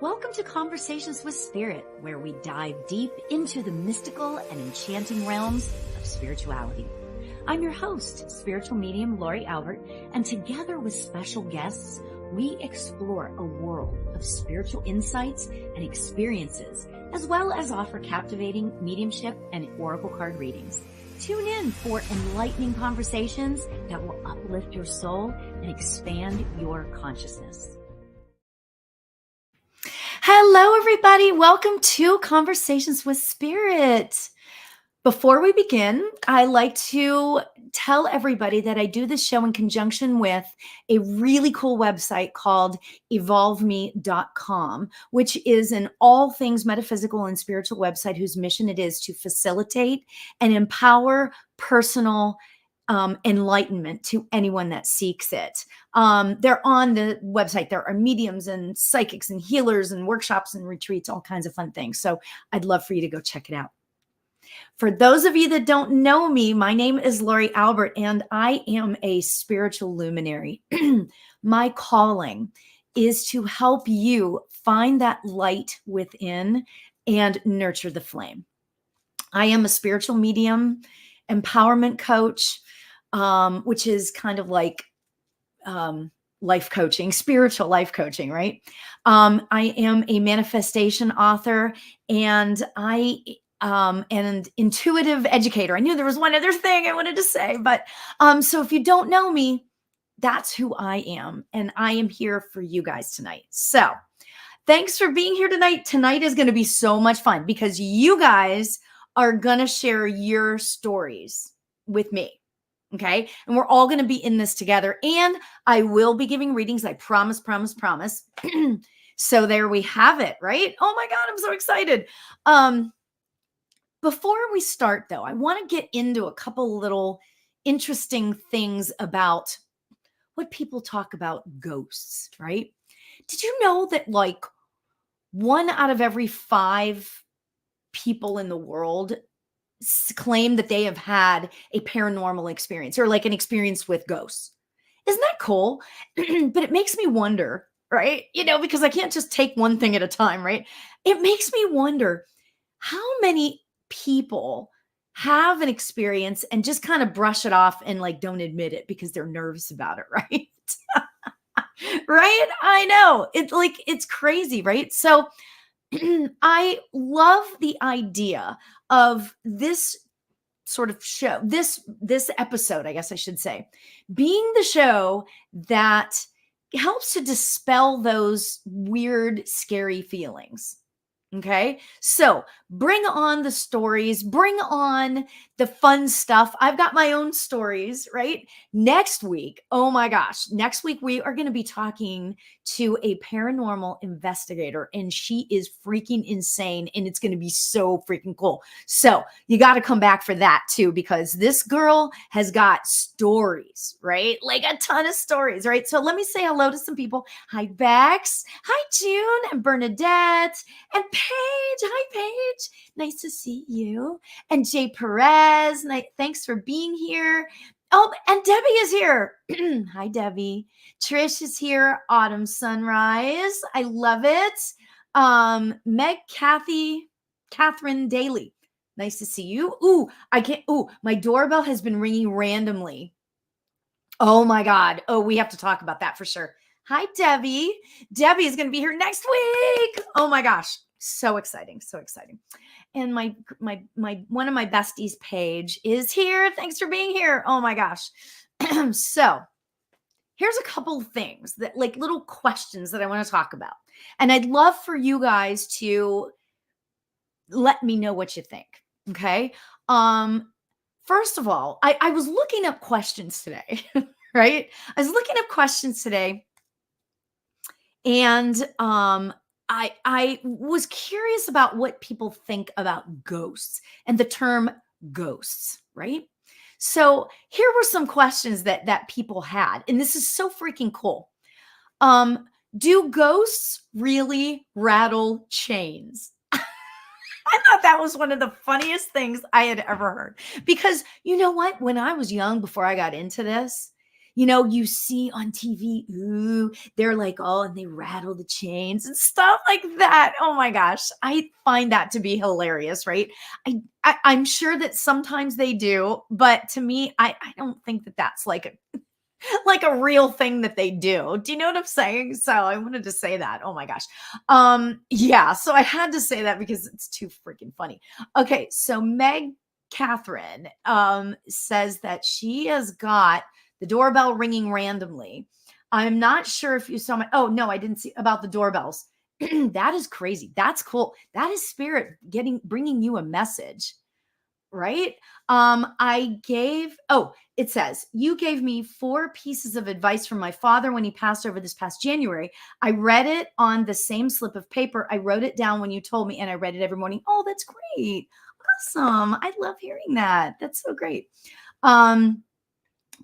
Welcome to Conversations with Spirit, where we dive deep into the mystical and enchanting realms of spirituality. I'm your host, spiritual medium Lauri Albert, and together with special guests, we explore a world of spiritual insights and experiences, as well as offer captivating mediumship and oracle card readings. Tune in for enlightening conversations that will uplift your soul and expand your consciousness. Hello, everybody. Welcome to Conversations with Spirit. Before we begin, I like to tell everybody that I do this show in conjunction with a really cool website called evolveme.com, which is an all things metaphysical and spiritual website whose mission it is to facilitate and empower personal enlightenment to anyone that seeks it. They're on the website. There are mediums and psychics and healers and workshops and retreats, all kinds of fun things. So I'd love for you to go check it out. For those of you that don't know me, my name is Lauri Albert, and I am a spiritual luminary. My calling is to help you find that light within and nurture the flame. I am a spiritual medium, empowerment coach, which is kind of like life coaching, spiritual life coaching, right? I am a manifestation author, and an intuitive educator. I knew there was one other thing I wanted to say, but so if you don't know me, that's who I am, and I am here for you guys tonight. So thanks for being here tonight. Tonight is going to be so much fun because you guys are going to share your stories with me. Okay. And we're all going to be in this together, and I will be giving readings. I promise. So there we have it, right? Oh my God, I'm so excited. Before we start though, I want to get into a couple little interesting things about what people talk about ghosts, right? Did you know that like 1 out of every 5 people in the world claim that they have had a paranormal experience or like an experience with ghosts? Isn't that cool? But it makes me wonder, right? Because I can't just take one thing at a time, right? It makes me wonder how many people have an experience and just kind of brush it off and like don't admit it because they're nervous about it, right? Right? I know. It's crazy, right? So I love the idea of this sort of show, this episode, I guess I should say, being the show that helps to dispel those weird, scary feelings. Okay. So bring on the stories, bring on the fun stuff. I've got my own stories, right? Next week, oh my gosh, next week we are going to be talking to a paranormal investigator, and she is freaking insane, and it's going to be so freaking cool. So you got to come back for that too, because this girl has got stories, right? Like a ton of stories, right? So let me say hello to some people. Hi, Bex. Hi, June and Bernadette and Paige. Hi, Paige. Nice to see you. And Jay Perez. Thanks for being here. Oh, and Debbie is here. Hi, Debbie. Trish is here. Autumn Sunrise. I love it. Meg, Catherine Daly. Nice to see you. My doorbell has been ringing randomly. Oh my God. Oh, we have to talk about that for sure. Hi, Debbie. Debbie is going to be here next week. Oh my gosh. So exciting. So exciting. And my one of my besties, Paige, is here. Thanks for being here. Oh my gosh. So here's a couple of things that like little questions that I want to talk about. And I'd love for you guys to let me know what you think. Okay. First of all, I was looking up questions today, right? I was looking up questions today, and I was curious about what people think about ghosts and the term ghosts, right? So here were some questions that people had, and this is so freaking cool. Do ghosts really rattle chains? I thought that was one of the funniest things I had ever heard, because you know what? When I was young, before I got into this, You see on TV, ooh, they're like, oh, and they rattle the chains and stuff like that. Oh my gosh. I find that to be hilarious, right? I'm sure that sometimes they do, but to me, I don't think that that's like like a real thing that they do. Do you know what I'm saying? So I wanted to say that. Oh my gosh. Yeah, so I had to say that because it's too freaking funny. Okay, so Meg Catherine says that she has got the doorbell ringing randomly. I'm not sure if you saw my oh no, I didn't see about the doorbells. That is crazy. That's cool. That is spirit bringing you a message, right? It says, you gave me 4 pieces of advice from my father when he passed over this past January. I read it on the same slip of paper. I wrote it down when you told me, and I read it every morning. Oh, that's great. Awesome. I love hearing that. That's so great.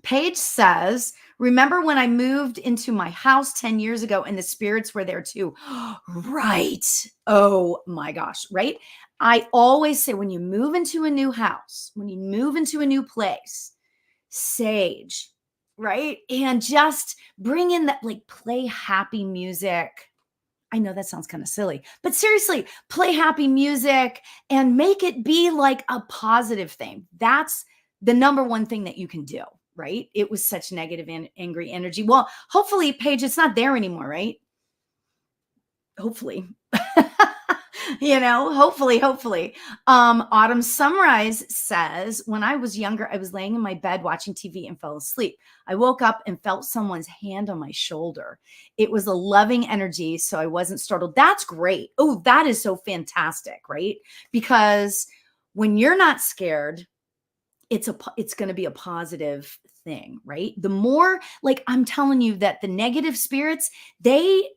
Paige says, remember when I moved into my house 10 years ago and the spirits were there too? Right. Oh my gosh. Right. I always say when you move into a new house, when you move into a new place, sage, right? And just bring in that, like, play happy music. I know that sounds kind of silly, but seriously, play happy music and make it be like a positive thing. That's the number one thing that you can do, right? It was such negative and angry energy. Well, hopefully, Paige, it's not there anymore, right? Hopefully. Hopefully. Autumn Sunrise says, when I was younger, I was laying in my bed watching TV and fell asleep. I woke up and felt someone's hand on my shoulder. It was a loving energy, so I wasn't startled. That's great. Oh, that is so fantastic, right? Because when you're not scared, it's going to be a positive thing, right? The more, like, I'm telling you that the negative spirits, they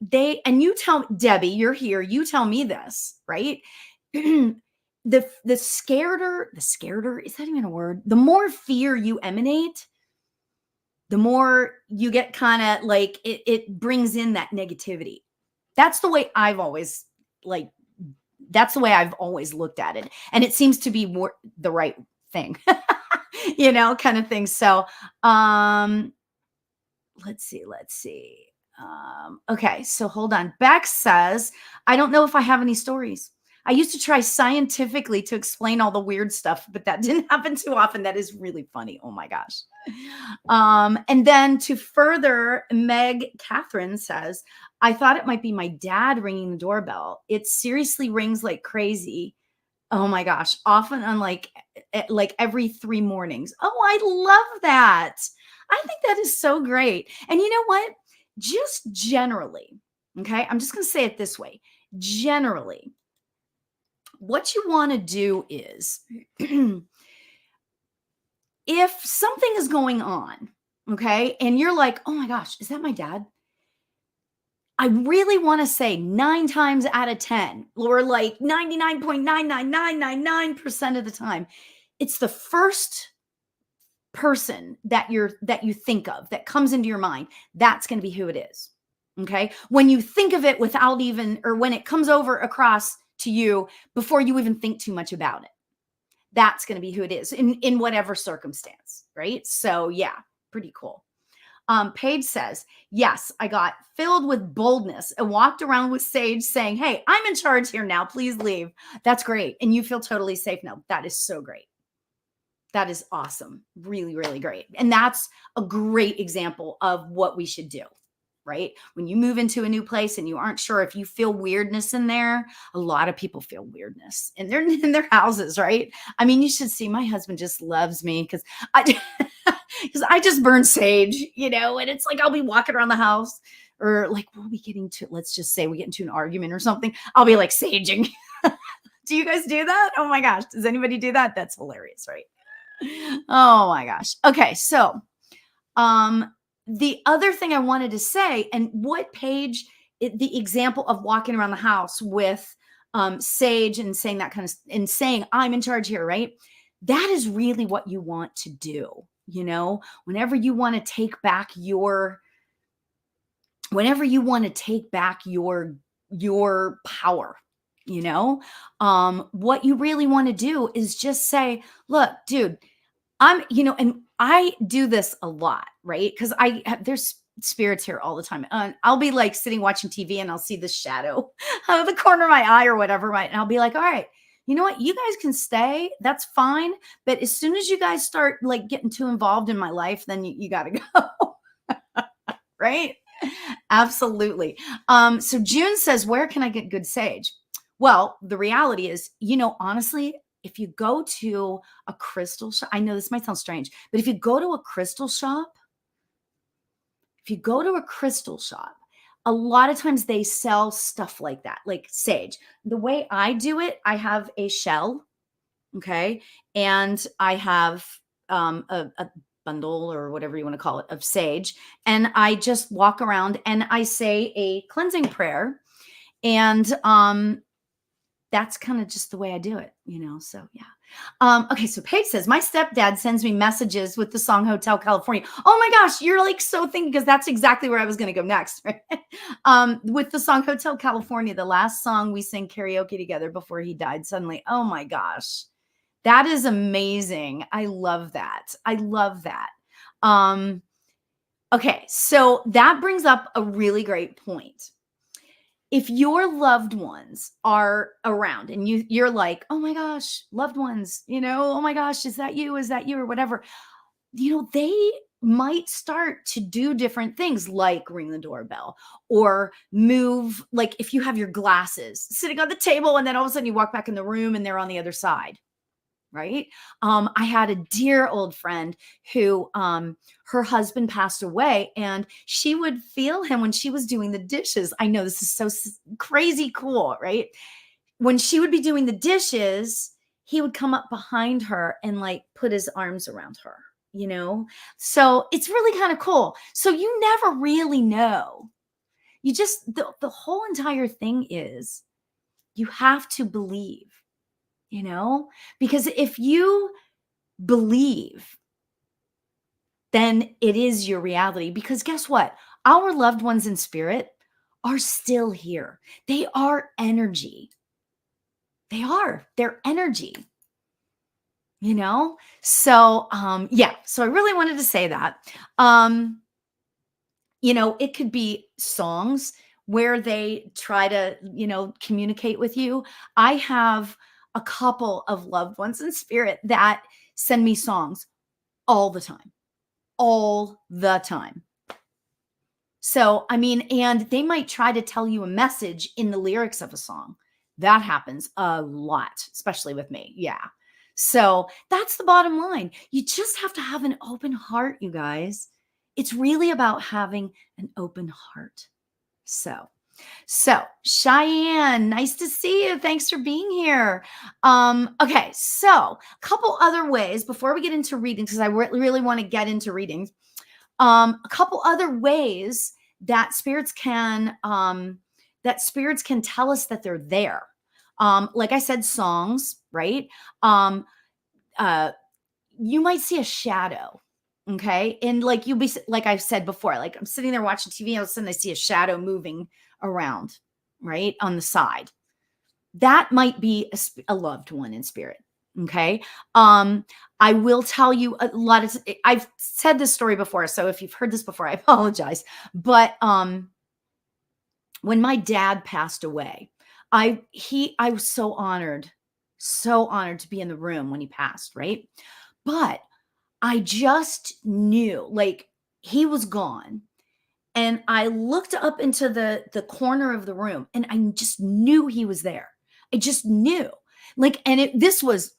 and you tell Debbie, you're here, you tell me this, right? the scareder, is that even a word? The more fear you emanate, the more you get kind of like it brings in that negativity. That's the way I've always looked at it, and it seems to be more the right thing. Kind of thing. So, let's see. Okay. So hold on. Beck says, I don't know if I have any stories. I used to try scientifically to explain all the weird stuff, but that didn't happen too often. That is really funny. Oh my gosh. And then to further, Meg Catherine says, I thought it might be my dad ringing the doorbell. It seriously rings like crazy. Oh my gosh. Often on like every 3 mornings. Oh, I love that. I think that is so great. And you know what? Just generally, okay, I'm just going to say it this way. Generally, what you want to do is if something is going on, okay, and you're like, oh my gosh, is that my dad? I really want to say 9 times out of 10, or like 99.99999% of the time, it's the first person that you think of that comes into your mind. That's going to be who it is. Okay. When you think of it without even, or when it comes over across to you before you even think too much about it, that's going to be who it is in whatever circumstance. Right. So yeah, pretty cool. Paige says, yes, I got filled with boldness and walked around with Sage saying, hey, I'm in charge here now. Please leave. That's great. And you feel totally safe now. That is so great. That is awesome. Really, really great. And that's a great example of what we should do, right? When you move into a new place and you aren't sure if you feel weirdness in there, a lot of people feel weirdness in their houses, right? I mean, you should see my husband just loves me because I just burn sage, and it's like I'll be walking around the house, or like let's just say we get into an argument or something. I'll be like saging. Do you guys do that? Oh my gosh. Does anybody do that? That's hilarious, right? Oh my gosh. Okay. So, the other thing I wanted to say, and what Paige, the example of walking around the house with sage and saying that kind of, and saying, I'm in charge here, right? That is really what you want to do. Whenever you want to take back your power, what you really want to do is just say, look, dude, and I do this a lot, right? Because there's spirits here all the time. And I'll be like sitting watching TV and I'll see the shadow out of the corner of my eye or whatever, right? And I'll be like, all right, you know what? You guys can stay. That's fine. But as soon as you guys start like getting too involved in my life, then you got to go. Right? Absolutely. So June says, where can I get good sage? Well, the reality is, honestly, if you go to a crystal shop, I know this might sound strange, but if you go to a crystal shop, a lot of times they sell stuff like that, like sage. The way I do it, I have a shell, okay, and I have a bundle or whatever you want to call it of sage, and I just walk around and I say a cleansing prayer, and that's kind of just the way I do it, so yeah. Okay, so Paige says, my stepdad sends me messages with the song Hotel California. Oh my gosh, you're like so thinking, because that's exactly where I was going to go next, right? With the song Hotel California, the last song we sang karaoke together before he died suddenly. Oh my gosh, that is amazing. I love that. Okay, so that brings up a really great point. If your loved ones are around and you're like, oh my gosh, loved ones, oh my gosh, is that you? Or whatever, they might start to do different things like ring the doorbell or move. Like if you have your glasses sitting on the table and then all of a sudden you walk back in the room and they're on the other side. Right. I had a dear old friend who her husband passed away and she would feel him when she was doing the dishes. I know this is so crazy cool, right? When she would be doing the dishes, he would come up behind her and like put his arms around her, So it's really kind of cool. So you never really know. You just, the whole entire thing is you have to believe. Because if you believe, then it is your reality. Because guess what? Our loved ones in spirit are still here. They are energy. They're energy. So, yeah. So I really wanted to say that. It could be songs where they try to, communicate with you. I have a couple of loved ones in spirit that send me songs all the time. So, and they might try to tell you a message in the lyrics of a song. That happens a lot, especially with me. Yeah. So that's the bottom line. You just have to have an open heart, you guys. It's really about having an open heart. So Cheyenne, nice to see you. Thanks for being here. Okay, so a couple other ways before we get into readings, because I really want to get into readings. A couple other ways that spirits can tell us that they're there. Like I said, songs, right? You might see a shadow. Okay. And like you'll be, like I've said before, like I'm sitting there watching TV, and all of a sudden I see a shadow moving around, right, on the side. That might be a loved one in spirit. Okay. I will tell you a lot of, I've said this story before. So if you've heard this before, I apologize. But when my dad passed away, I was so honored to be in the room when he passed, right? But I just knew, like, he was gone. And I looked up into the corner of the room and I just knew he was there. I just knew. Like, and this was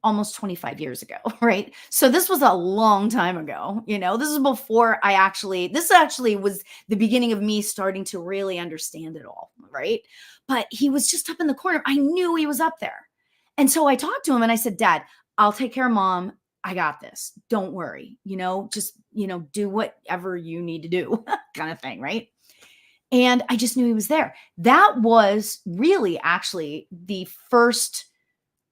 almost 25 years ago, right? So this was a long time ago. This is before this actually was the beginning of me starting to really understand it all, right? But he was just up in the corner. I knew he was up there. And so I talked to him and I said, Dad, I'll take care of Mom. I got this. Don't worry. Just, do whatever you need to do kind of thing. Right. And I just knew he was there. That was really actually the first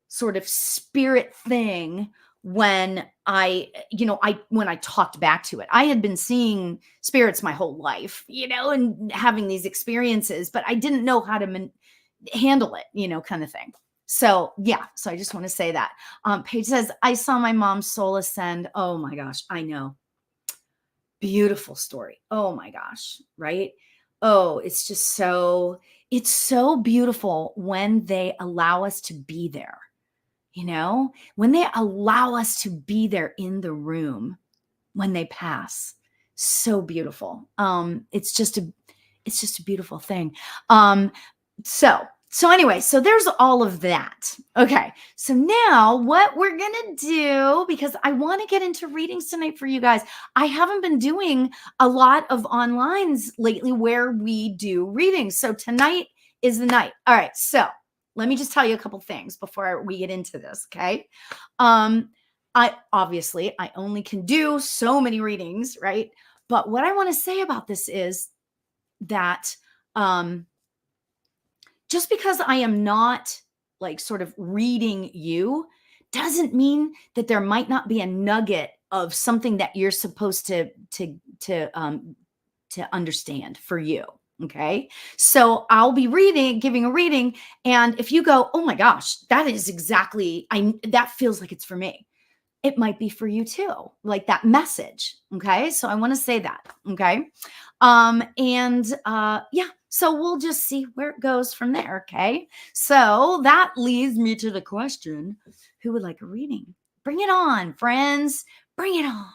sort of spirit thing when when I talked back to it. I had been seeing spirits my whole life, and having these experiences, but I didn't know how to handle it, kind of thing. So yeah, so I just want to say that. Paige says, I saw my mom's soul ascend. Oh my gosh, I know. Beautiful story. Oh my gosh, right? Oh, it's so beautiful when they allow us to be there, when they allow us to be there in the room when they pass. So beautiful. It's just a beautiful thing. Um, so anyway, so there's all of that. Okay. So now what we're going to do, because I want to get into readings tonight for you guys. I haven't been doing a lot of onlines lately where we do readings. So tonight is the night. All right. So let me just tell you a couple things before we get into this. Okay. I only can do so many readings, right? But what I want to say about this is that, just because I am not like sort of reading you doesn't mean that there might not be a nugget of something that you're supposed to understand for you. Okay. So I'll be giving a reading. And if you go, oh my gosh, that is exactly, that feels like it's for me. It might be for you too, like that message. Okay. So I want to say that. Okay. Yeah, so we'll just see where it goes from there. Okay. So that leads me to the question, who would like a reading? Bring it on, friends. Bring it on.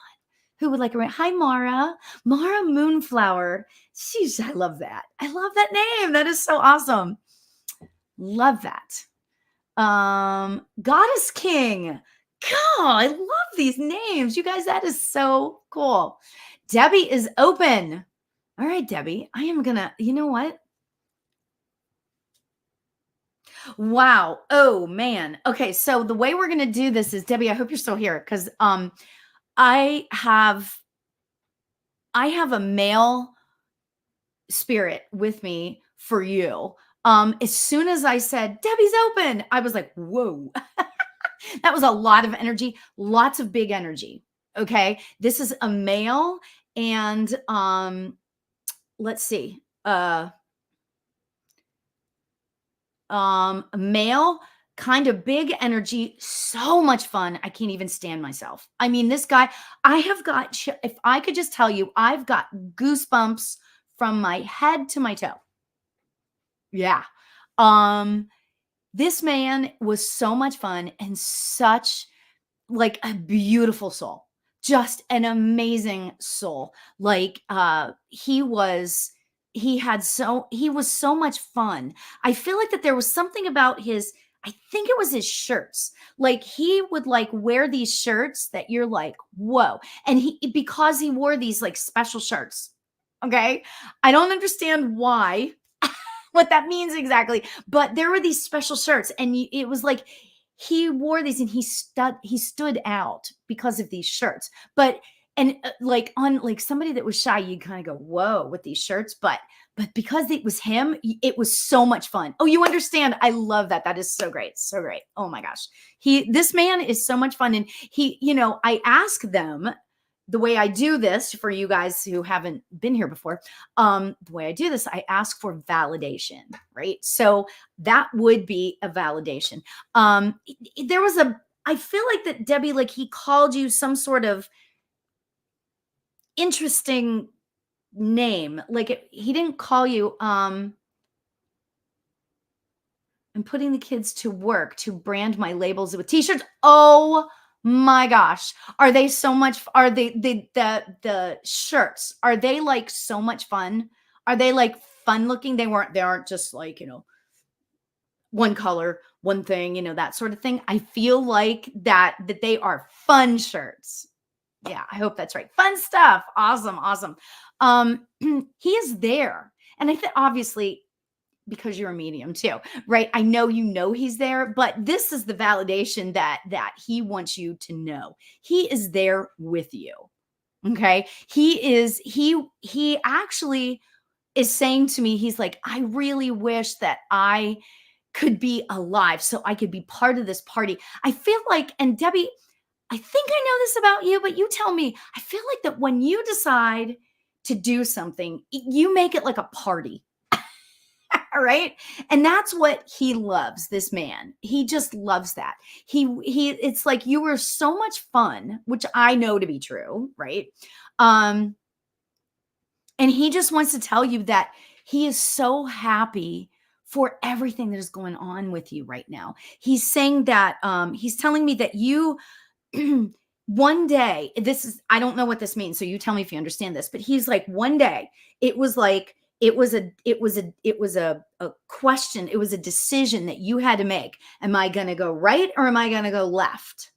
Who would like a reading? Hi, Mara. Mara Moonflower. Sheesh, I love that. I love that name. That is so awesome. Love that. Goddess King. God, I love these names. You guys, that is so cool. Debbie is open. All right, Debbie, I am gonna, you know what? Wow. Oh man. Okay, so the way we're gonna do this is, Debbie, I hope you're still here because I have a male spirit with me for you. As soon as I said Debbie's open, I was like, whoa. That was a lot of energy, lots of big energy. Okay. This is a male, and let's see. Male, kind of big energy, so much fun. I can't even stand myself. I mean, this guy, I have got, if I could just tell you, I've got goosebumps from my head to my toe. Yeah. This man was so much fun and such like a beautiful soul, just an amazing soul. Like he was so much fun. I feel like that there was something about I think it was his shirts. Like he would like wear these shirts that you're like, whoa. And because he wore these like special shirts. Okay. I don't understand why, what that means exactly, but there were these special shirts, and it was like he wore these and he stood out because of these shirts. But like on like somebody that was shy, you'd kind of go, whoa, with these shirts. But because it was him, it was so much fun. Oh, you understand? I love that. That is so great. So great. Oh my gosh. This man is so much fun. And I ask them, the way I do this for you guys who haven't been here before, the way I do this, I ask for validation, right? So that would be a validation. I feel like that Debbie, like he called you some sort of interesting name. Like he didn't call you, I'm putting the kids to work to brand my labels with t-shirts. Oh my gosh. Are they so much? Are they the shirts? Are they like so much fun? Are they like fun looking? They aren't just like, one color, one thing, that sort of thing. I feel like that they are fun shirts. Yeah, I hope that's right. Fun stuff. Awesome. Awesome. He is there. And I think obviously, because you're a medium too, right? I know he's there, but this is the validation that he wants you to know. He is there with you. Okay? He actually is saying to me, he's like, I really wish that I could be alive so I could be part of this party. I feel like, and Debbie, I think I know this about you, but you tell me, I feel like that when you decide to do something, you make it like a party. Right? And that's what he loves, this man. He just loves that. It's like you were so much fun, which I know to be true, right? Um, and he just wants to tell you that he is so happy for everything that is going on with you right now. He's saying that he's telling me that you one day, I don't know what this means, so you tell me if you understand this, but he's like, one day it was like a question, it was a decision that you had to make. Am I going to go right or am I going to go left?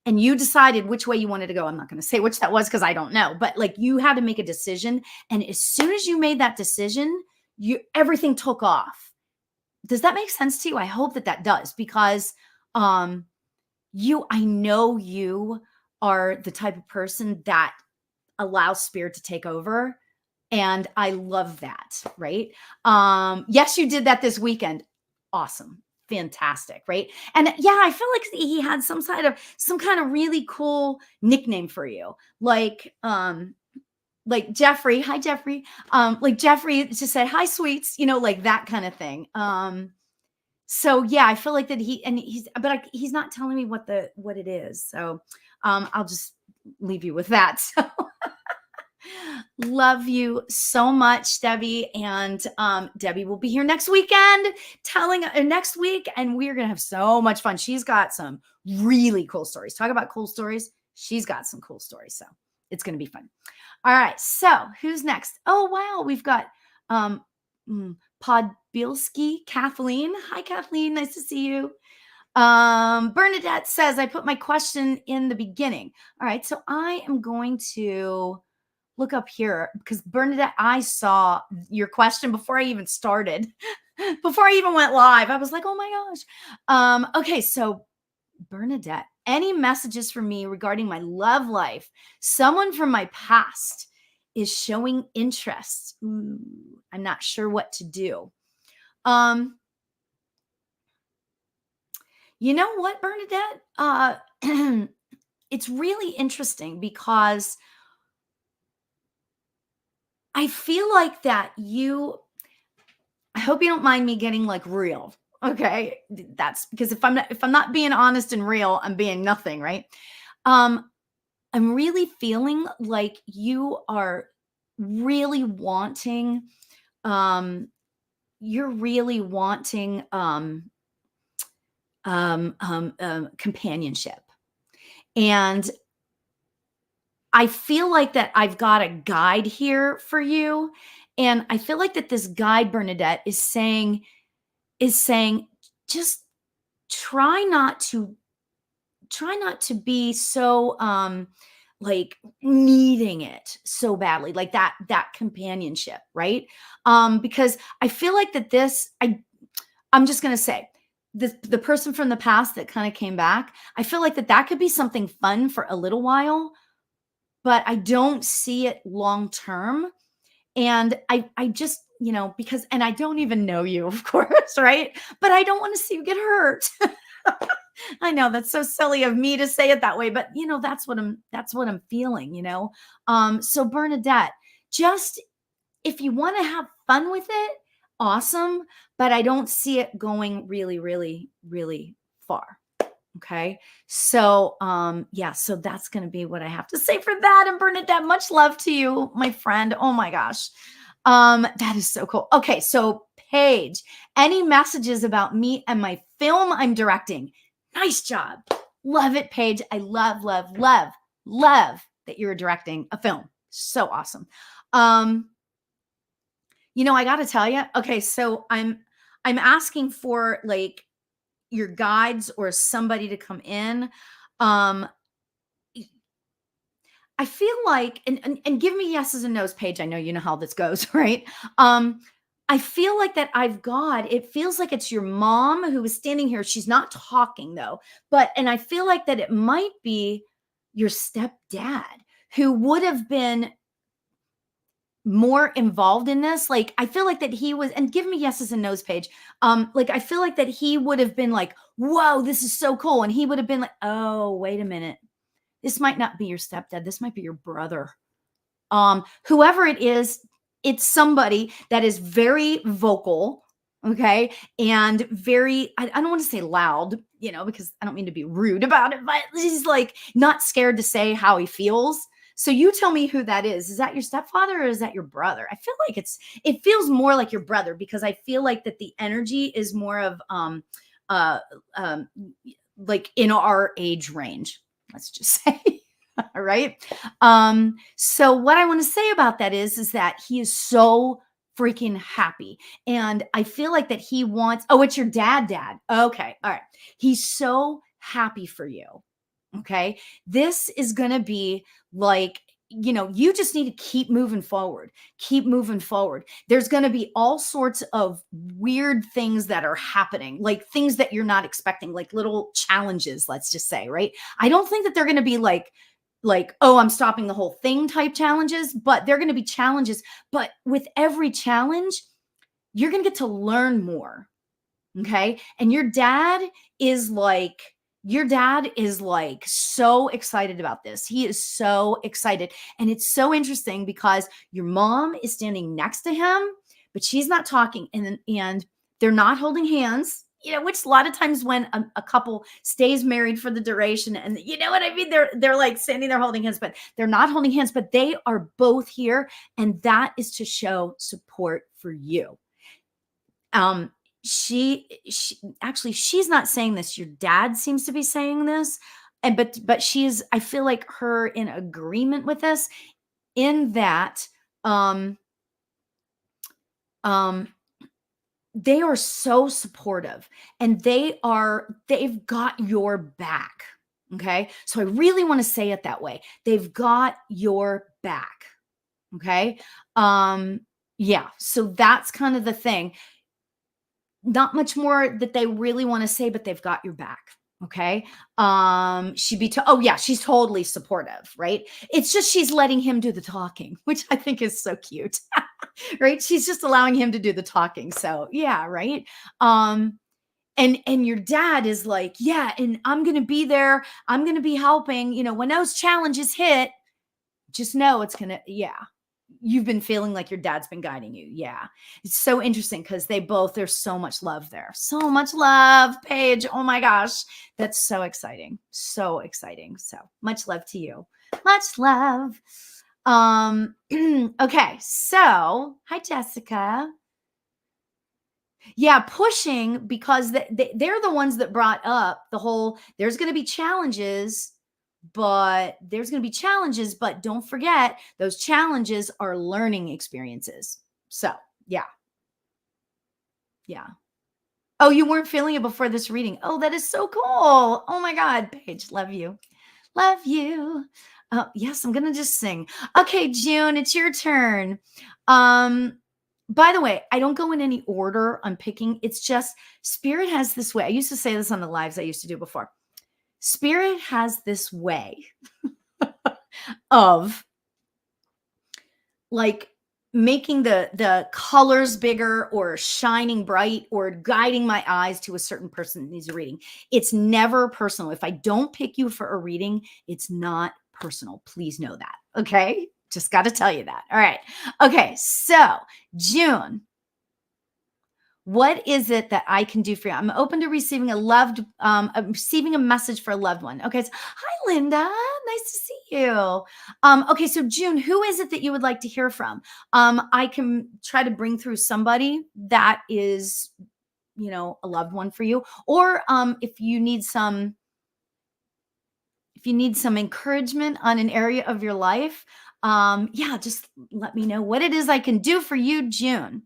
And you decided which way you wanted to go. I'm not going to say which that was because I don't know, but like you had to make a decision. And as soon as you made that decision, everything took off. Does that make sense to you? I hope that does, because I know you are the type of person that allows spirit to take over. And I love that, right? Yes, you did that this weekend. Awesome. Fantastic, right? And yeah, I feel like he had some kind of really cool nickname for you. Like Jeffrey. Hi, Jeffrey. Like Jeffrey just said, hi, sweets, like that kind of thing. So yeah, I feel like that he's not telling me what it is. So I'll just leave you with that. So love you so much, Debbie. And Debbie will be here next weekend next week, and we're going to have so much fun. She's got some really cool stories. Talk about cool stories. She's got some cool stories. So it's going to be fun. All right. So who's next? Oh, wow. We've got Podbilski, Kathleen. Hi, Kathleen. Nice to see you. Bernadette says, I put my question in the beginning. All right. So I am going to look up here because Bernadette, I saw your question before I even started, before I even went live. I was like, oh my gosh. Okay. So Bernadette, any messages for me regarding my love life? Someone from my past is showing interest. Ooh, I'm not sure what to do. You know what, Bernadette? It's really interesting because I feel like that I hope you don't mind me getting like real. Okay. That's because if I'm not being honest and real, I'm being nothing, right? I'm really feeling like you are really wanting, companionship. And I feel like that I've got a guide here for you. And I feel like that this guide, Bernadette, is saying, just try not to be so, like needing it so badly, like that companionship. Right. Because I feel like that I'm just going to say the person from the past that kind of came back, I feel like that could be something fun for a little while, but I don't see it long term. And I just, because, and I don't even know you, of course, right? But I don't want to see you get hurt. I know that's so silly of me to say it that way, but that's what I'm feeling, So Bernadette, just if you want to have fun with it, awesome. But I don't see it going really, really, really far. Okay. So, yeah, so that's going to be what I have to say for that. And Bernadette, much love to you, my friend. Oh my gosh. That is so cool. Okay. So Paige, any messages about me and my film I'm directing? Nice job. Love it, Paige. I love, love, love, love that you're directing a film. So awesome. I got to tell you, okay. So I'm asking for like your guides or somebody to come in. I feel like, and give me yeses and nos, Paige. I know you know how this goes, right? I feel like that it feels like it's your mom who is standing here. She's not talking though, and I feel like that it might be your stepdad who would have been more involved in this. Like, I feel like that he was, and give me yeses and nos, Paige. Like, I feel like that he would have been like, whoa, this is so cool. And he would have been like, oh, wait a minute. This might not be your stepdad. This might be your brother. Whoever it is, it's somebody that is very vocal, okay, and very, I don't want to say loud, because I don't mean to be rude about it, but he's like not scared to say how he feels. So you tell me who that is. Is that your stepfather or is that your brother? I feel like it feels more like your brother, because I feel like that the energy is more of uh um like in our age range, let's just say. All right. So what I want to say about that is that he is so freaking happy. And I feel like that he wants, oh, it's your dad. Okay. All right. He's so happy for you. Okay. This is going to be like, you just need to keep moving forward. Keep moving forward. There's going to be all sorts of weird things that are happening, like things that you're not expecting, like little challenges, let's just say, right? I don't think that they're going to be like, oh, I'm stopping the whole thing type challenges, but they're going to be challenges. But with every challenge, you're going to get to learn more. Okay. And your dad is like so excited about this. He is so excited. And it's so interesting because your mom is standing next to him, but she's not talking. And they're not holding hands, which a lot of times when a couple stays married for the duration, and you know what I mean? They're like standing there holding hands, but they're not holding hands, but they are both here. And that is to show support for you. She actually, she's not saying this. Your dad seems to be saying this. And but she's, I feel like her in agreement with this, in that um um they are so supportive, and they've got your back. Okay. So I really want to say it that way. They've got your back. Okay. Yeah. So that's kind of the thing. Not much more that they really want to say, but they've got your back. Okay. Oh yeah, she's totally supportive, right? It's just she's letting him do the talking, which I think is so cute. Right? She's just allowing him to do the talking. So yeah, right. And your dad is like, yeah, and I'm gonna be there, I'm gonna be helping, when those challenges hit, just know it's gonna, yeah. You've been feeling like your dad's been guiding you. Yeah. It's so interesting because there's so much love there. So much love, Paige. Oh my gosh. That's so exciting. So exciting. So much love to you. Much love. Okay. So hi, Jessica. Yeah, pushing, because they're the ones that brought up the whole, there's going to be challenges, but don't forget, those challenges are learning experiences. So yeah. Yeah. Oh, you weren't feeling it before this reading. Oh, that is so cool. Oh my God, Paige, love you. Love you. Yes, I'm going to just sing. Okay, June, it's your turn. By the way, I don't go in any order I'm picking. It's just Spirit has this way. I used to say this on the lives I used to do before. Spirit has this way of like making the colors bigger or shining bright or guiding my eyes to a certain person that needs a reading. It's never personal. If I don't pick you for a reading, it's not personal. Please know that. Okay. Just got to tell you that. All right. Okay. So June, what is it that I can do for you? I'm open to receiving receiving a message for a loved one. Okay. So, hi, Linda. Nice to see you. Okay. So June, who is it that you would like to hear from? I can try to bring through somebody that is, a loved one for you. Or if you need some encouragement on an area of your life, yeah, just let me know what it is I can do for you, June.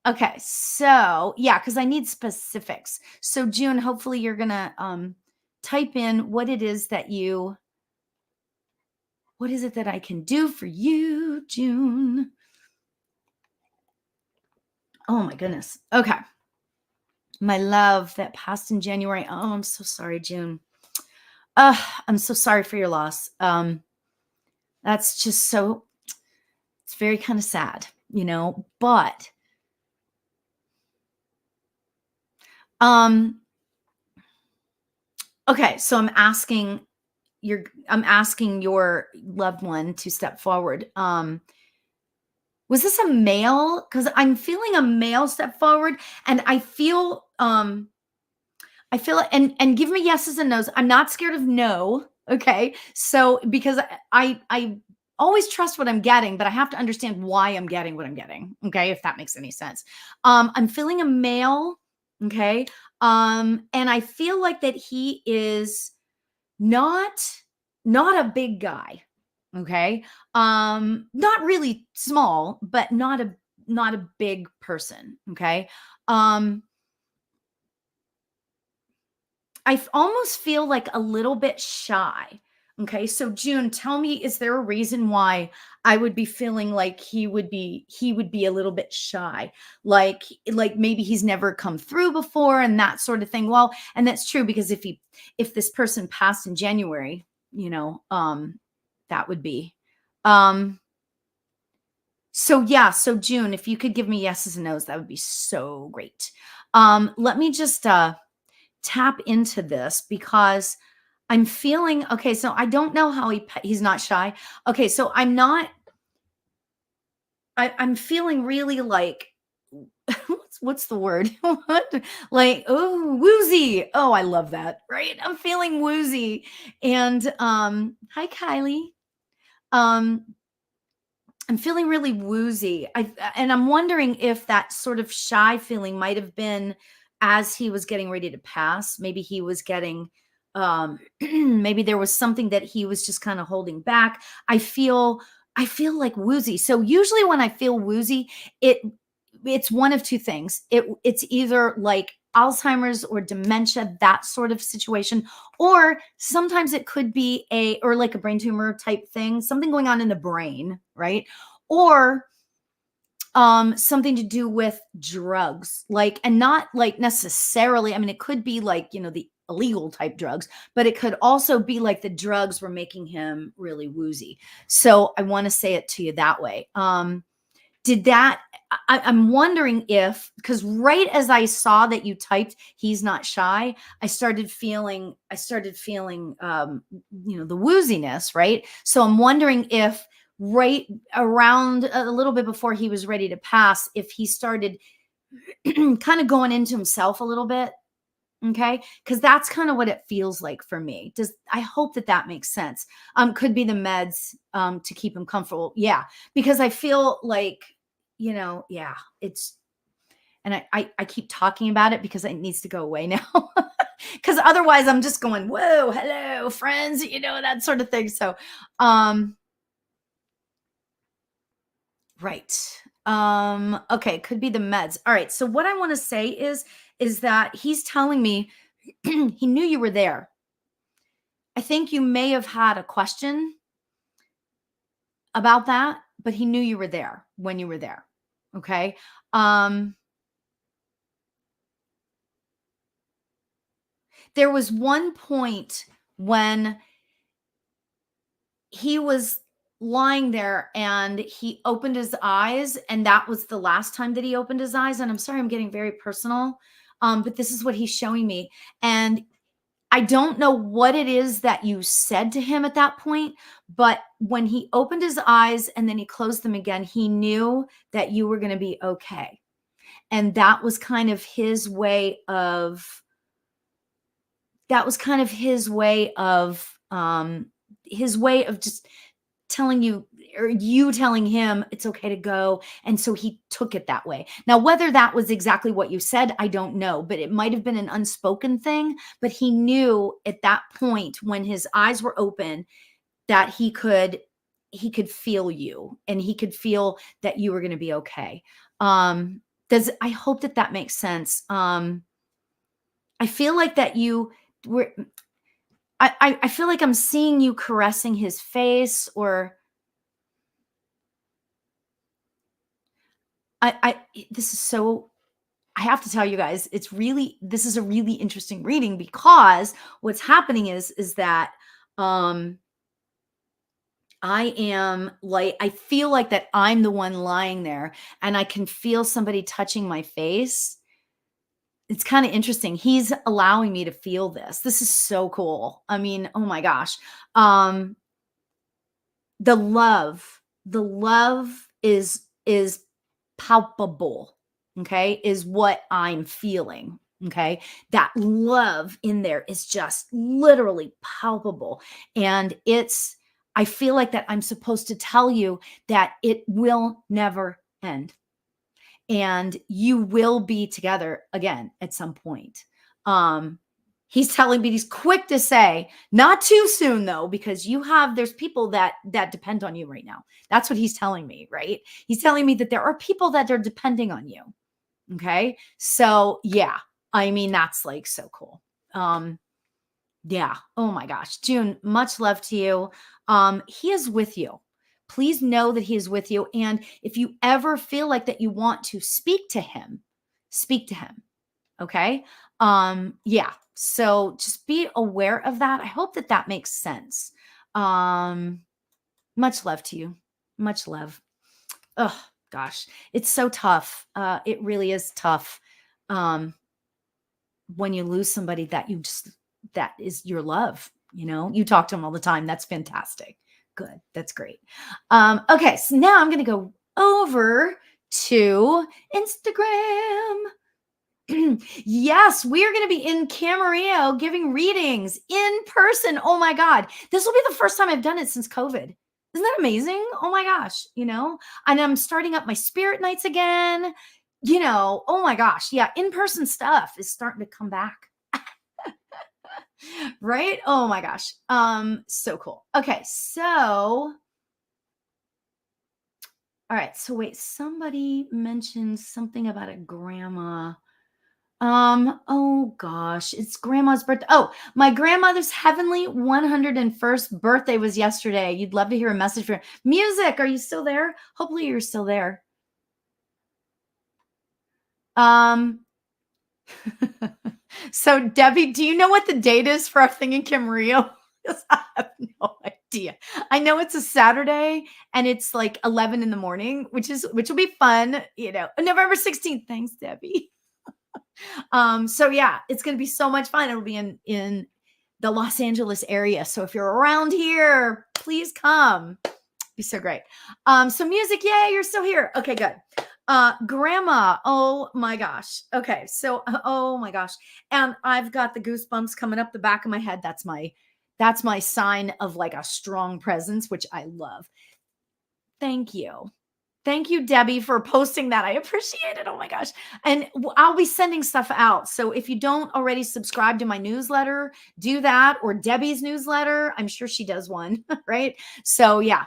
Okay, so yeah, because I need specifics. So June, hopefully you're gonna type in what it is that I can do for you, June. Oh my goodness. Okay. My love that passed in January. Oh, I'm so sorry, June. I'm so sorry for your loss. That's just so, it's very kind of sad, but okay, so I'm asking I'm asking your loved one to step forward. Was this a male? Because I'm feeling a male step forward, and I feel and give me yeses and nos. I'm not scared of no. Okay. So because I always trust what I'm getting, but I have to understand why I'm getting what I'm getting. Okay, if that makes any sense. I'm feeling a male. Okay. And I feel like that he is not not a big guy. Okay. Not really small, but not a big person. Okay. Um, almost feel like a little bit shy. Okay. So June, tell me, is there a reason why I would be feeling like he would be a little bit shy? Like maybe he's never come through before and that sort of thing. Well, and that's true because if this person passed in January, that would be. Um, so yeah, so June, if you could give me yeses and nos, that would be so great. Let me just tap into this because I'm feeling okay. So I don't know how he's not shy. Okay, so I'm feeling really like what's the word? What? Like, oh, woozy. Oh, I love that. Right? I'm feeling woozy. And hi Kylie. Um I'm feeling really woozy. And I'm wondering if that sort of shy feeling might have been as he was getting ready to pass. Maybe he was getting maybe there was something that he was just kind of holding back. I feel like woozy. So usually when I feel woozy, it it's one of two things. It's either like Alzheimer's or dementia, that sort of situation, or sometimes it could be or like a brain tumor type thing, something going on in the brain, right? Or something to do with drugs, like, and not like necessarily, I mean, it could be like, the illegal type drugs, but it could also be like the drugs were making him really woozy. So I want to say it to you that way. Did that I'm wondering if, because right as I saw that you typed he's not shy, I started feeling the wooziness, right? So I'm wondering if right around a little bit before he was ready to pass, if he started kind of going into himself a little bit. Okay, because that's kind of what it feels like for me. I hope that that makes sense. Could be the meds to keep him comfortable. Yeah, because I feel like, yeah, it's, and I keep talking about it because it needs to go away now. Because otherwise I'm just going, whoa, hello, friends, that sort of thing. So, um, right. Okay, could be the meds. All right. So what I want to say is that he's telling me he knew you were there. I think you may have had a question about that, but he knew you were there when you were there. Okay. Um, there was one point when he was lying there and he opened his eyes, and that was the last time that he opened his eyes. And I'm sorry, I'm getting very personal. But this is what he's showing me. And I don't know what it is that you said to him at that point, but when he opened his eyes and then he closed them again, he knew that you were going to be okay. And that was kind of his way of just telling you, or you telling him it's okay to go. And so he took it that way. Now, whether that was exactly what you said, I don't know, but it might have been an unspoken thing. But he knew at that point when his eyes were open that he could feel you, and he could feel that you were going to be okay. I hope that that makes sense. I feel like that you were, I feel like I'm seeing you caressing his face, or this is so, I have to tell you guys, this is a really interesting reading, because what's happening is that um I feel like that I'm the one lying there, and I can feel somebody touching my face. it's kind of interesting. He's allowing me to feel this. This is so cool. I mean, oh my gosh. Um, the love is palpable, okay, is what I'm feeling, okay. That love in there is just literally palpable, and I feel like that I'm supposed to tell you that it will never end, and you will be together again at some point. Um, he's telling me, he's quick to say, not too soon though, because there's people that depend on you right now. That's what he's telling me, right? He's telling me that there are people that are depending on you. Okay. So yeah, I mean, that's like so cool. Yeah. Oh my gosh. June, much love to you. He is with you. Please know that he is with you. And if you ever feel like that you want to speak to him, speak to him. Okay. Yeah. So just be aware of that. I hope that that makes sense. Much love to you. Much love. Oh gosh. It's so tough. It really is tough. When you lose somebody that is your love, you talk to them all the time. That's fantastic. Good. That's great. Okay. So now I'm going to go over to Instagram. Yes, we are going to be in Camarillo giving readings in person. Oh my God. This will be the first time I've done it since COVID. Isn't that amazing? Oh my gosh. And I'm starting up my spirit nights again. Oh my gosh. Yeah. In-person stuff is starting to come back. Right? Oh my gosh. So cool. Okay. So, all right. So wait, somebody mentioned something about a grandma. Oh gosh, it's grandma's birthday. Oh, my grandmother's heavenly 101st birthday was yesterday. You'd love to hear a message for her. Music. Are you still there? Hopefully you're still there. So Debbie, do you know what the date is for our thing in Camarillo? Because I have no idea. I know it's a Saturday and it's like 11 in the morning, which will be fun, November 16th. Thanks, Debbie. So yeah, it's going to be so much fun. It'll be in the Los Angeles area. So if you're around here, please come. Be so great. So music, yay, you're still here. Okay, good. Grandma, oh my gosh. Okay, so oh my gosh. And I've got the goosebumps coming up the back of my head. That's my sign of like a strong presence, which I love. Thank you. Thank you, Debbie, for posting that. I appreciate it. Oh my gosh. And I'll be sending stuff out. So if you don't already subscribe to my newsletter, do that, or Debbie's newsletter. I'm sure she does one, right? So yeah,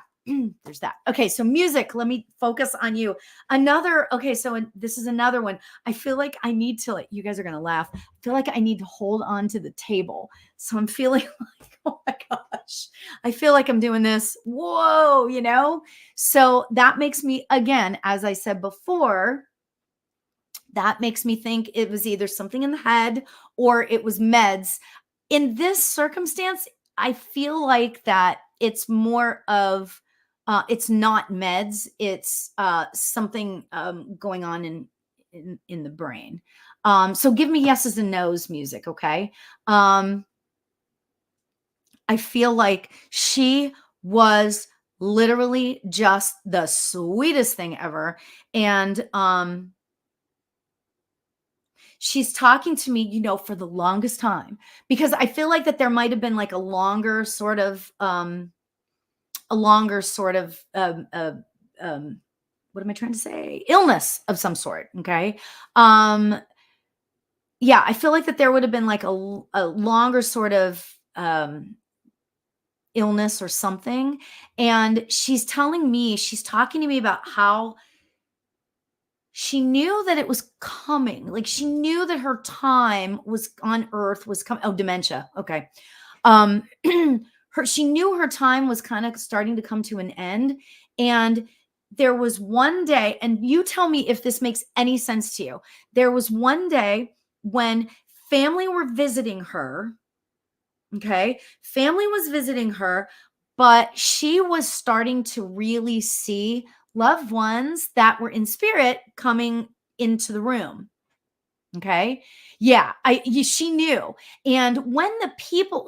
there's that. Okay. So music, let me focus on you. Okay. So this is another one. I feel like I need to, you guys are going to laugh. I feel like I need to hold on to the table. So I'm feeling like, oh my gosh, I feel like I'm doing this. Whoa, So that makes me, again, as I said before, that makes me think it was either something in the head or it was meds. In this circumstance, I feel like that it's more of, it's not meds. It's something going on in the brain. So give me yeses and nos music, okay? I feel like she was literally just the sweetest thing ever. And she's talking to me, for the longest time, because I feel like that there might have been like a longer sort of what am I trying to say? Illness of some sort. Okay. Yeah, I feel like that there would have been like a longer sort of illness or something. And she's talking to me about how she knew that it was coming. Like she knew that her time was on earth was coming. Oh, dementia. Okay. She knew her time was kind of starting to come to an end. And there was one day, and you tell me if this makes any sense to you. There was one day when family were visiting her. Okay. Family was visiting her, but she was starting to really see loved ones that were in spirit coming into the room. Okay. Yeah. She knew. And when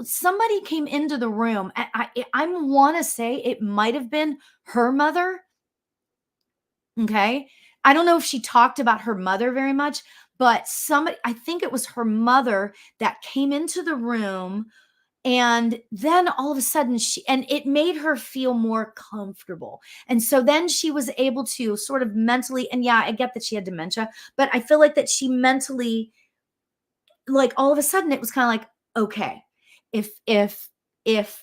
somebody came into the room, I want to say it might have been her mother. Okay. I don't know if she talked about her mother very much, but I think it was her mother that came into the room. And then all of a sudden and it made her feel more comfortable. And so then she was able to sort of mentally, and yeah, I get that she had dementia, but I feel like that she mentally, like all of a sudden it was kind of like, okay, if if if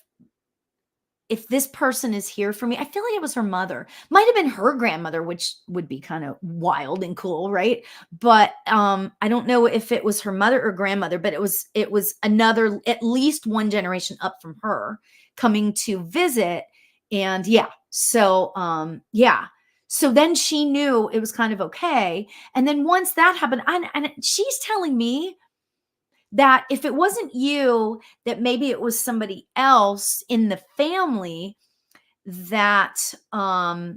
if this person is here for me, I feel like it was her mother. Might have been her grandmother, which would be kind of wild and cool, right? But I don't know if it was her mother or grandmother, but it was another, at least one generation up from her, coming to visit. And yeah, so yeah. So then she knew it was kind of okay. And then once that happened, and she's telling me that if it wasn't you, that maybe it was somebody else in the family that her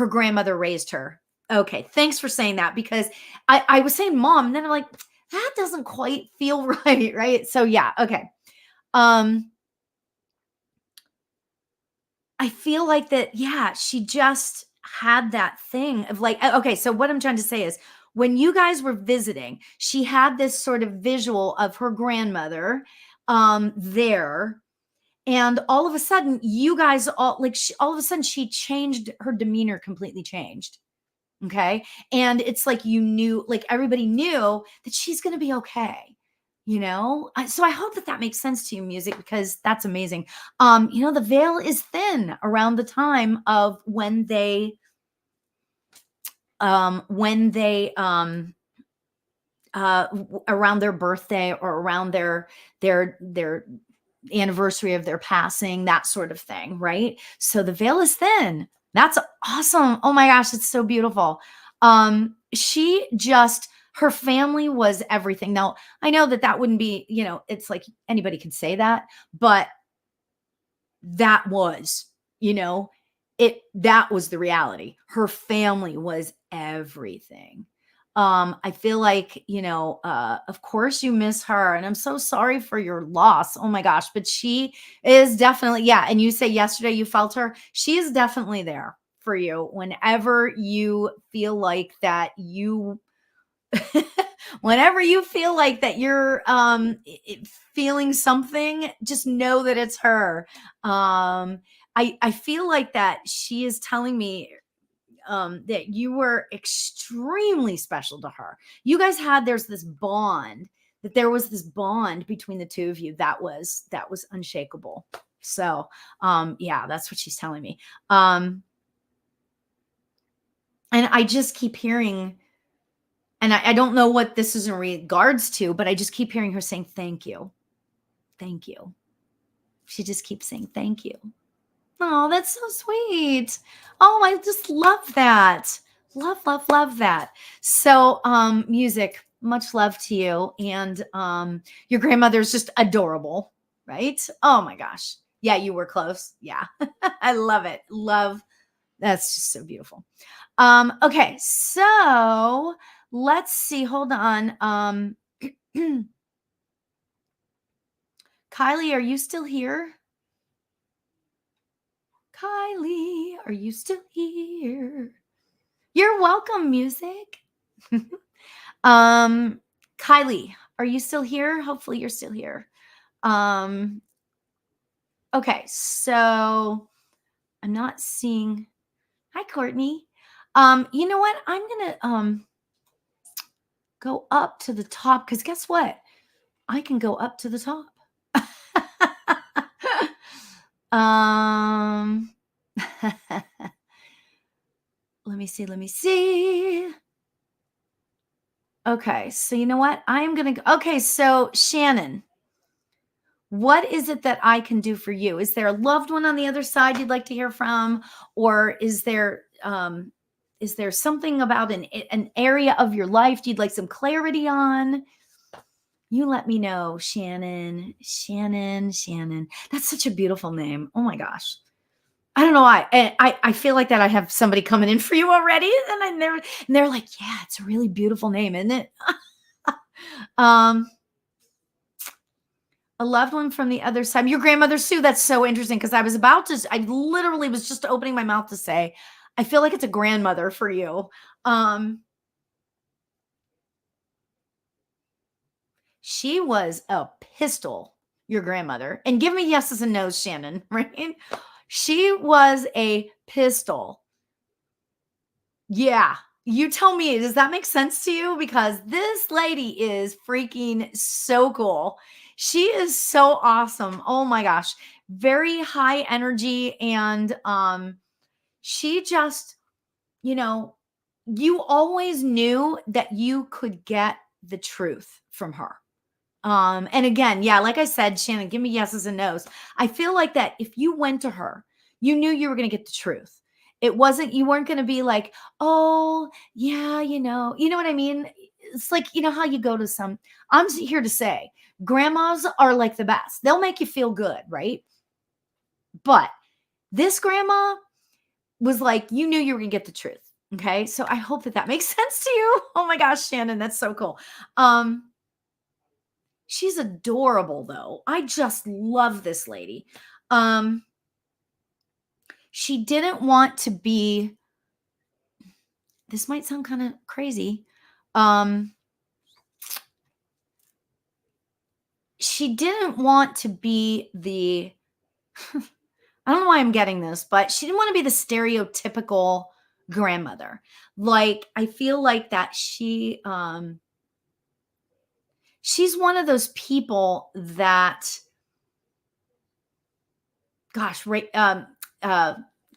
grandmother raised her. Okay, thanks for saying that, because I was saying mom, and then I'm like, that doesn't quite feel right, right? So yeah, okay. I feel like that, yeah, she just had that thing of like, okay, so what I'm trying to say is, when you guys were visiting, she had this sort of visual of her grandmother there. And all of a sudden, you guys all of a sudden, she changed, her demeanor completely changed. Okay. And it's like, like everybody knew that she's going to be okay. So I hope that that makes sense to you, music, because that's amazing. The veil is thin around the time of around their birthday, or around their anniversary of their passing, that sort of thing, right? So the veil is thin. That's awesome. Oh my gosh, it's so beautiful. She just, her family was everything. Now, I know that that wouldn't be, it's like anybody could say that, but that was, you know, that was the reality. Her family was everything. I feel like, of course you miss her, and I'm so sorry for your loss. Oh my gosh. But she is definitely, yeah. And you say yesterday you felt her. She is definitely there for you whenever you feel like that whenever you feel like that you're feeling something, just know that it's her. I feel like that she is telling me that you were extremely special to her. You guys there was this bond between the two of you that was unshakable. So yeah, that's what she's telling me. And I just keep hearing, and I don't know what this is in regards to, but I just keep hearing her saying, thank you. Thank you. She just keeps saying, thank you. Oh, that's so sweet. Oh, I just love that. Love that. So, music, much love to you. And your grandmother's just adorable, right? Oh my gosh. Yeah, you were close. Yeah. I love it. That's just so beautiful. Okay, so let's see. Hold on. Kylie, are you still here? Kylie, are you still here? You're welcome, music. Kylie, are you still here? Hopefully you're still here. Okay, so I'm not seeing. Hi, Courtney. You know what? I'm gonna go up to the top, because guess what? I can go up to the top. Let me see. Okay, so you know what? I'm going to go. Okay, so Shannon, what is it that I can do for you? Is there a loved one on the other side you'd like to hear from? Or is there something about an area of your life you'd like some clarity on? You let me know, Shannon. Shannon. That's such a beautiful name. Oh my gosh. I don't know why. And I feel like that I have somebody coming in for you already, and they're like, yeah, it's a really beautiful name, isn't it? um, a loved one from the other side. Your grandmother Sue. That's so interesting because I literally was just opening my mouth to say, I feel like it's a grandmother for you. Um, she was a pistol, your grandmother, and give me yeses and nos, Shannon. Right? She was a pistol. Yeah. You tell me, does that make sense to you? Because this lady is freaking so cool. She is so awesome. Oh my gosh. Very high energy. And she just, you know, you always knew that you could get the truth from her. And again, yeah, like I said, Shannon, give me yeses and nos. I feel like that if you went to her, you knew you were going to get the truth. You weren't going to be like, oh, yeah, you know what I mean? It's like, you know how you go to I'm here to say, grandmas are like the best. They'll make you feel good, right? But this grandma was like, you knew you were going to get the truth. Okay. So I hope that that makes sense to you. Oh my gosh, Shannon, that's so cool. She's adorable though. I just love this lady. She didn't want to be, this might sound kind of crazy. She didn't want to be the I don't know why I'm getting this, but she didn't want to be the stereotypical grandmother. Like I feel like that she's one of those people that gosh, right.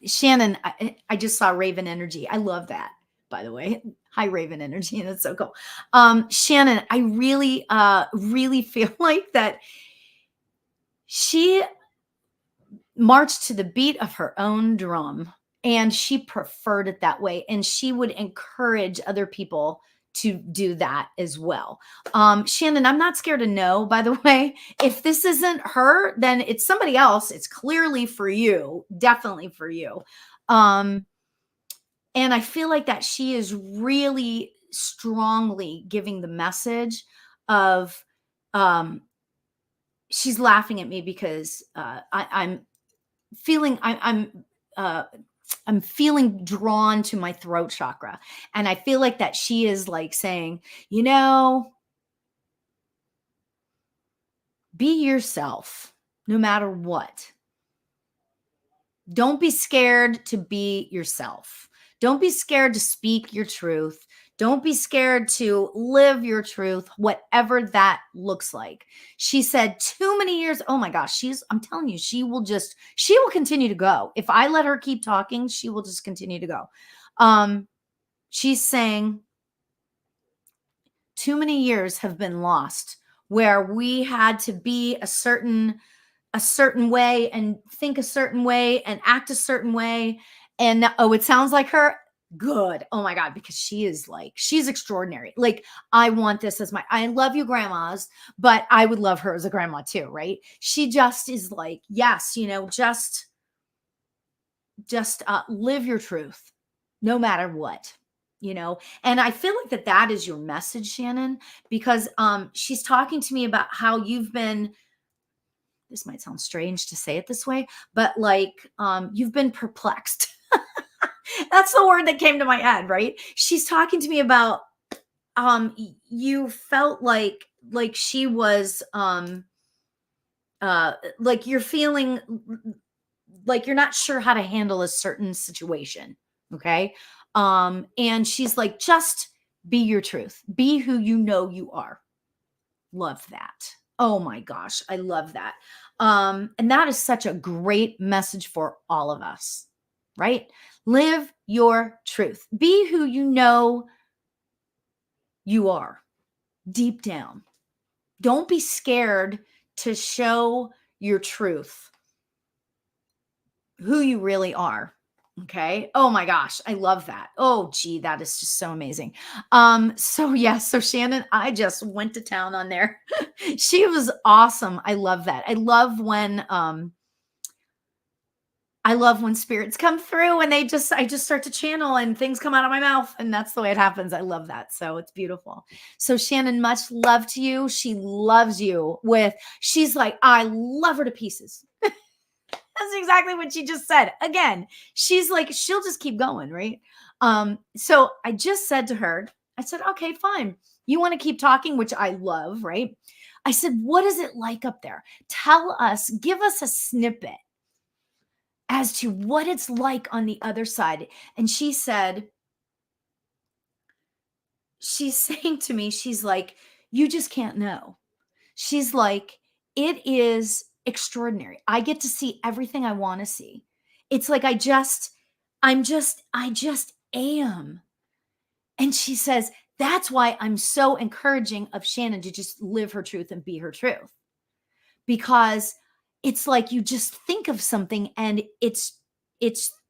Shannon, I just saw Raven Energy. I love that, by the way. Hi, Raven Energy, and it's so cool. Shannon, I really feel like that she marched to the beat of her own drum, and she preferred it that way, and she would encourage other people to do that as well. Shannon, I'm not scared to know, by the way. If this isn't her, then it's somebody else. It's clearly for you, definitely for you. And I feel like that she is really strongly giving the message of, she's laughing at me because I'm feeling, I'm feeling drawn to my throat chakra. And I feel like that she is like saying, be yourself no matter what. Don't be scared to be yourself. Don't be scared to speak your truth. Don't be scared to live your truth, whatever that looks like. She said too many years. Oh my gosh, I'm telling you, she will continue to go. If I let her keep talking, she will just continue to go. She's saying too many years have been lost where we had to be a certain way and think a certain way and act a certain way. And it sounds like her. Good. Oh my God, because she's extraordinary. Like, I want this as I love you grandmas, but I would love her as a grandma too, right? She just is like, yes, just live your truth no matter what. And I feel like that is your message, Shannon, because she's talking to me about how you've been, this might sound strange to say it this way, but like you've been perplexed. That's the word that came to my head, right? She's talking to me about you felt like she was like you're feeling like you're not sure how to handle a certain situation. Okay. And she's like, just be your truth. Be who you know you are. Love that. Oh my gosh, I love that. And that is such a great message for all of us, right? Live your truth. Be who you know you are deep down. Don't be scared to show your truth, who you really are. Okay. Oh my gosh. I love that. Oh, gee, that is just so amazing. So Shannon, I just went to town on there. She was awesome. I love that. I love when, I love when spirits come through and I just start to channel and things come out of my mouth and that's the way it happens. I love that. So it's beautiful. So Shannon, much love to you. She loves you she's like, I love her to pieces. That's exactly what she just said. Again, she's like, she'll just keep going, right? So I just said to her, I said, okay, fine. You want to keep talking, which I love, right? I said, what is it like up there? Tell us, give us a snippet as to what it's like on the other side. And she said, she's saying to me, she's like, you just can't know. She's like, it is extraordinary. I get to see everything I want to see. It's like I just am. And she says, that's why I'm so encouraging of Shannon to just live her truth and be her truth. Because it's like you just think of something and it's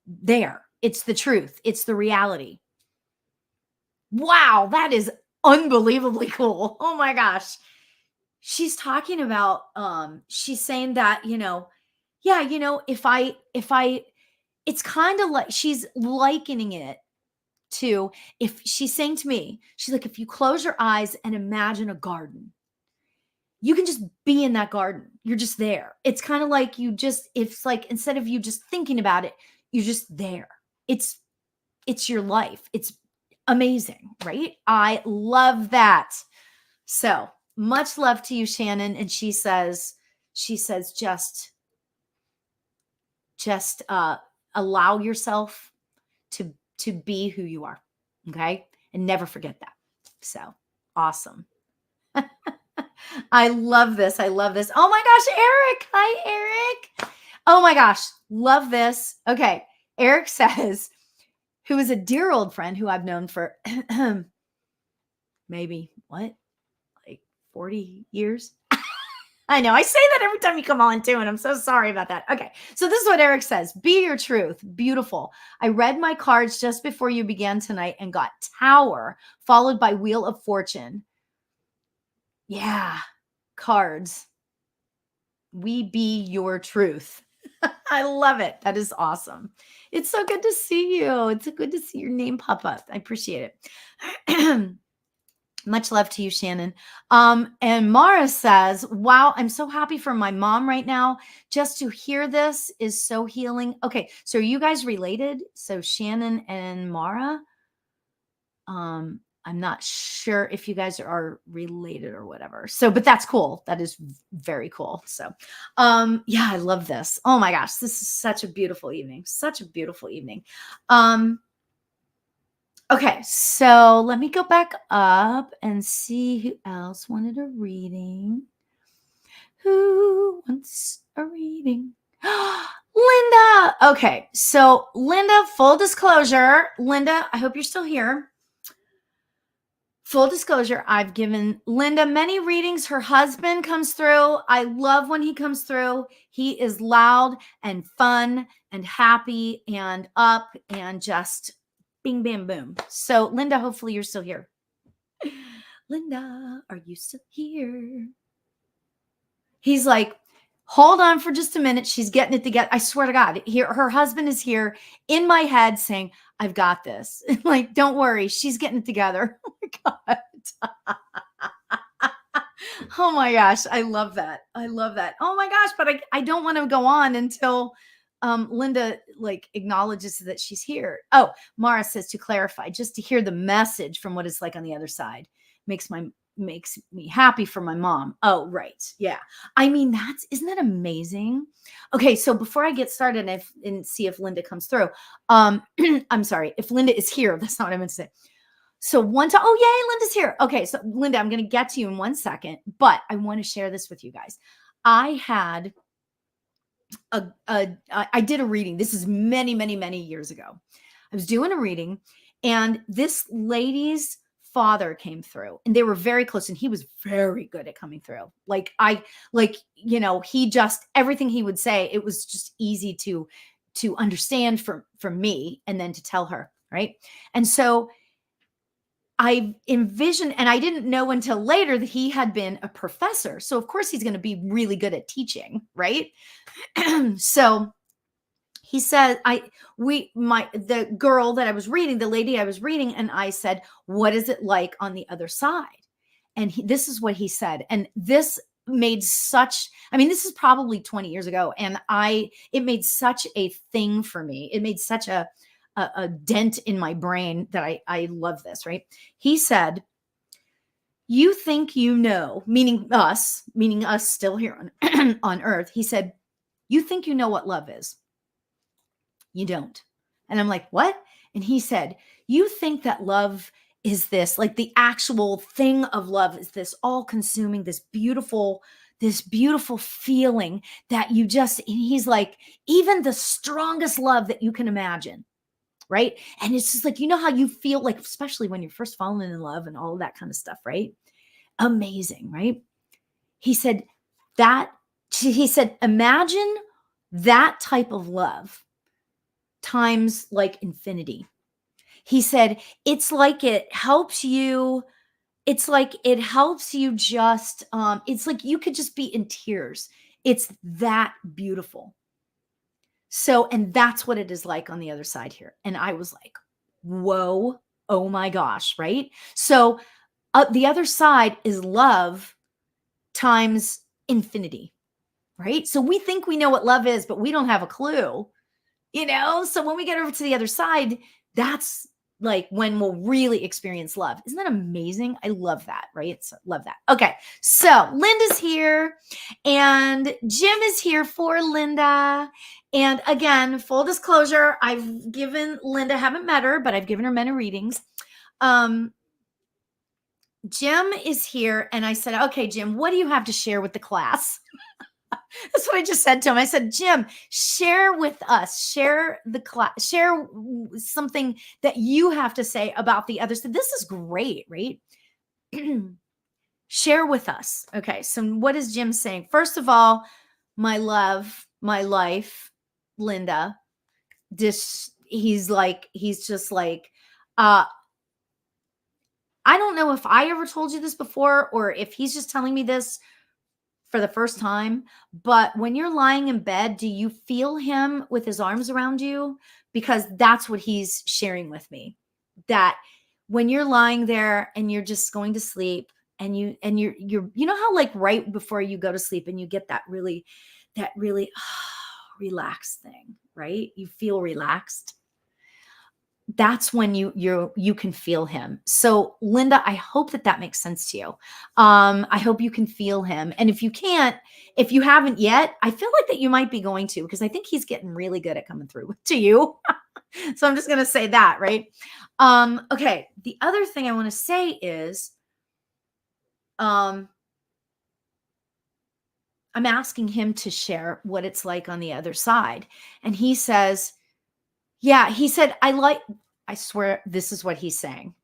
there. It's the truth. It's the reality. Wow, that is unbelievably cool. Oh my gosh. She's talking about she's saying that, yeah, if I it's kind of like she's likening it to, if she's saying to me, she's like, if you close your eyes and imagine a garden, you can just be in that garden. You're just there. It's kind of like it's like, instead of you just thinking about it, you're just there. It's your life. It's amazing, right? I love that. So much love to you, Shannon. And she says, just allow yourself to be who you are. Okay. And never forget that. So awesome. I love this. I love this. Oh my gosh, Eric. Hi, Eric. Oh my gosh. Love this. Okay. Eric says, who is a dear old friend who I've known for maybe like 40 years. I know I say that every time you come on too, and I'm so sorry about that. Okay. So this is what Eric says. Be your truth. Beautiful. I read my cards just before you began tonight and got Tower followed by Wheel of Fortune. Yeah. Cards. We be your truth. I love it. That is awesome. It's so good to see you. It's so good to see your name pop up. I appreciate it. Much love to you, Shannon. And Mara says, wow, I'm so happy for my mom right now. Just to hear this is so healing. Okay. So are you guys related? So Shannon and Mara, I'm not sure if you guys are related or whatever. So, but that's cool. That is very cool. So, yeah, I love this. Oh my gosh, this is such a beautiful evening. Such a beautiful evening. Okay, so let me go back up and see who else wanted a reading. Who wants a reading? Linda. Okay, so Linda, full disclosure, Linda, I hope you're still here. Full disclosure, I've given Linda many readings. Her husband comes through. I love when he comes through. He is loud and fun and happy and up and just bing, bam, boom. So Linda, hopefully you're still here. Linda, are you still here? He's like, hold on for just a minute. She's getting it together. I swear to God, her husband is here in my head saying, I've got this. Like, don't worry. She's getting it together. Oh my God. Oh my gosh. I love that. I love that. Oh my gosh. But I don't want to go on until Linda like acknowledges that she's here. Oh, Mara says, to clarify, just to hear the message from what it's like on the other side makes me happy for my mom. Oh, right. Yeah. I mean, isn't that amazing? Okay. So before I get started and see if Linda comes through, I'm sorry, if Linda is here, that's not what I meant to say. So oh, yay, Linda's here. Okay. So Linda, I'm going to get to you in 1 second, but I want to share this with you guys. I had I did a reading. This is many, many, many years ago. I was doing a reading and this lady's father came through and they were very close and he was very good at coming through. He just, everything he would say, it was just easy to understand from me and then to tell her. Right. And so I envisioned, and I didn't know until later that he had been a professor. So of course he's going to be really good at teaching. Right. So he said, the girl that I was reading, the lady I was reading, and I said, what is it like on the other side? And this is what he said. And this made such, I mean, this is probably 20 years ago. And it made such a thing for me. It made such a dent in my brain that I love this, right? He said, you think you know, meaning us still here on, on earth. He said, you think you know what love is. You don't. And I'm like, what? And he said, you think that love is this, like the actual thing of love is this all consuming, this beautiful feeling that you just, and he's like, even the strongest love that you can imagine. Right. And it's just like, you know how you feel like, especially when you're first falling in love and all of that kind of stuff. Right. Amazing. Right. He said, imagine that type of love times like infinity. He said, it's like it helps you. It's like it helps you just, it's like you could just be in tears. It's that beautiful. So, and that's what it is like on the other side here. And I was like, whoa, oh my gosh, right? So the other side is love times infinity, right? So we think we know what love is, but we don't have a clue, So when we get over to the other side, that's like when we'll really experience love. Isn't that amazing? I love that, right? So love that. Okay. So Linda's here and Jim is here for Linda. And again, full disclosure, I've given Linda, haven't met her, but I've given her many readings. Jim is here. And I said, okay, Jim, what do you have to share with the class? That's what I just said to him. I said, Jim, share with us, share the class, share something that you have to say about the others. So this is great, right? Share with us. Okay. So what is Jim saying? First of all, my love, my life, Linda, he's just like, I don't know if I ever told you this before or if he's just telling me this for the first time, but when you're lying in bed, do you feel him with his arms around you? Because that's what he's sharing with me, that when you're lying there and you're just going to sleep and you're how like right before you go to sleep and you get that really relaxed thing, right? You feel relaxed. That's when you can feel him. So Linda, I hope that makes sense to you. I hope you can feel him. And if you haven't yet, I feel like that you might be going to, because I think he's getting really good at coming through to you. So I'm just going to say that, right? Okay. The other thing I want to say is, I'm asking him to share what it's like on the other side. And he says, yeah, he said, I swear this is what he's saying.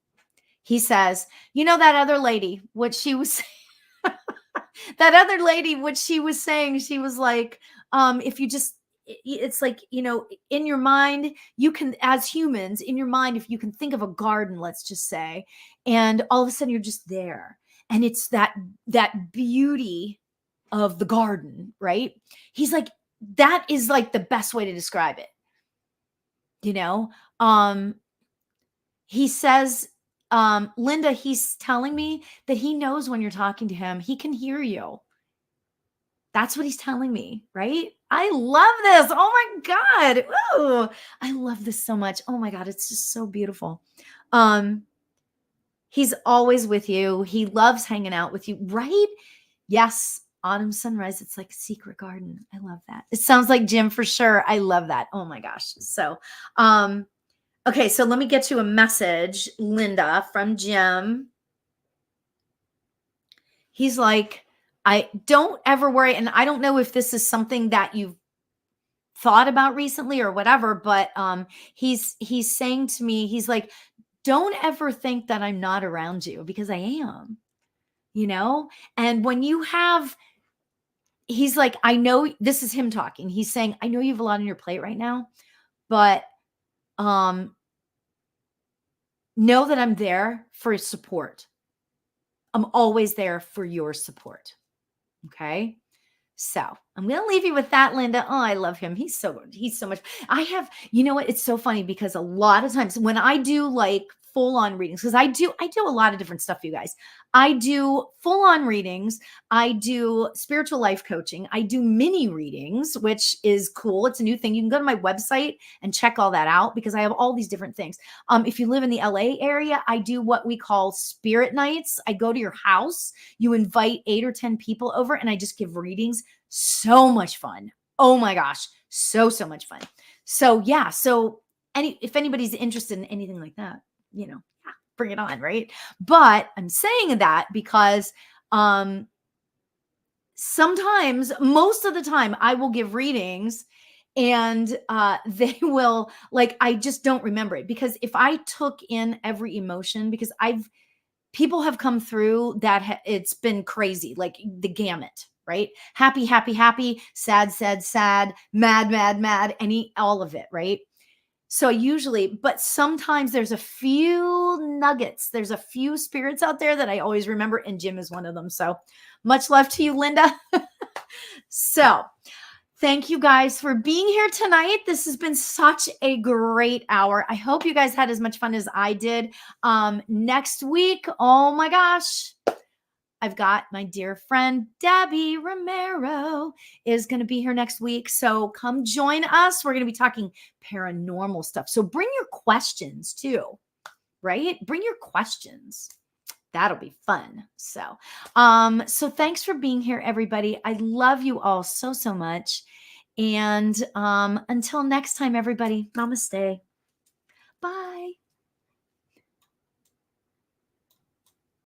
He says, that other lady, what she was saying, she was like, if you just, it's like, in your mind, you can, as humans, in your mind, if you can think of a garden, let's just say, and all of a sudden you're just there. And it's that beauty of the garden, right? He's like, that is like the best way to describe it. He says, Linda, he's telling me that he knows when you're talking to him, he can hear you. That's what he's telling me, right? I love this. Oh my God. Ooh, I love this so much. Oh my God. It's just so beautiful. He's always with you. He loves hanging out with you, right? Yes. Autumn sunrise. It's like a secret garden. I love that. It sounds like Jim for sure. I love that. Oh my gosh. So, okay. So let me get you a message, Linda, from Jim. He's like, I don't ever worry. And I don't know if this is something that you've thought about recently or whatever, but, he's saying to me, he's like, don't ever think that I'm not around you, because I am, and when you have, he's like, I know, this is him talking. He's saying, I know you have a lot on your plate right now, but know that I'm there for support. I'm always there for your support. Okay. So I'm going to leave you with that, Linda. Oh, I love him. He's so good. He's so much. You know what? It's so funny because a lot of times when I do like full on readings, because I do a lot of different stuff, you guys. I do full on readings. I do spiritual life coaching. I do mini readings, which is cool. It's a new thing. You can go to my website and check all that out because I have all these different things. If you live in the LA area, I do what we call spirit nights. I go to your house, you invite 8 or 10 people over, and I just give readings. So much fun. Oh my gosh. So much fun. So yeah. So if anybody's interested in anything like that, yeah, bring it on. Right. But I'm saying that because, sometimes, most of the time I will give readings and they will I just don't remember it, because if I took in every emotion, because people have come through that it's been crazy, like the gamut, right? Happy, happy, happy, sad, sad, sad, mad, mad, mad, all of it, right? So but sometimes there's a few nuggets. There's a few spirits out there that I always remember, and Jim is one of them. So much love to you, Linda. So thank you guys for being here tonight. This has been such a great hour. I hope you guys had as much fun as I did. Next week, oh my gosh, I've got my dear friend Debbie Romero is going to be here next week. So come join us. We're going to be talking paranormal stuff. So bring your questions too, right? Bring your questions. That'll be fun. So thanks for being here, everybody. I love you all so much. And until next time, everybody, namaste. Bye.